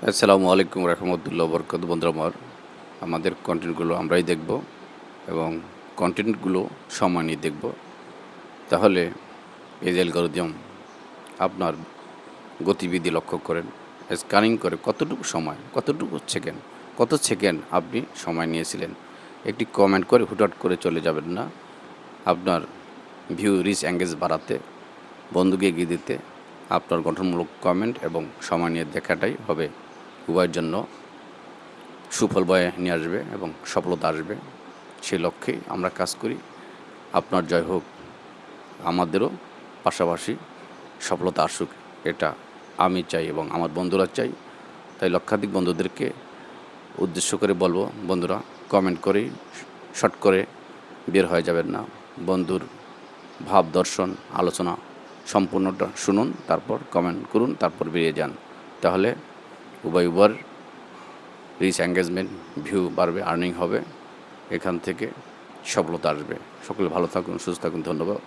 আসসালামু আলাইকুম রহমতুল্লাহ বরকত। বন্ধুরা আমার, আমাদের কন্টেন্টগুলো আমরাই দেখব এবং কন্টেন্টগুলো সময় নিয়ে দেখব। তাহলে এই যে অ্যালগরিদম আপনার গতিবিধি লক্ষ্য করেন, স্ক্যানিং করে কতটুকু সময়, কতটুকু সেকেন্ড, কত সেকেন্ড আপনি সময় নিয়েছিলেন। একটি কমেন্ট করে হুটহাট করে চলে যাবেন না। আপনার ভিউ, রিচ, এঙ্গেজ বাড়াতে, বন্ধুকে এগিয়ে দিতে আপনার গঠনমূলক কমেন্ট এবং সময় নিয়ে দেখাটাই হবে উভয়ের জন্য সুফল বয়ে নিয়ে আসবে এবং সফলতা আসবে। সেই লক্ষ্যেই আমরা কাজ করি। আপনার জয় হোক, আমাদেরও পাশাপাশি সফলতা আসুক, এটা আমি চাই এবং আমার বন্ধুরা চাই। তাই লক্ষাধিক বন্ধুদেরকে উদ্দেশ্য করে বলবো, বন্ধুরা কমেন্ট করেই শর্ট করে বের হয়ে যাবেন না। বন্ধুর ভাব, দর্শন, আলোচনা সম্পূর্ণটা শুনুন, তারপর কমেন্ট করুন, তারপর বেরিয়ে যান। তাহলে উভয় রিচ, এঙ্গেজমেন্ট, ভিউ বাড়বে, আর্নিং হবে, এখান থেকে সফলতা আসবে। সকলে ভালো থাকুন, সুস্থ থাকুন। ধন্যবাদ।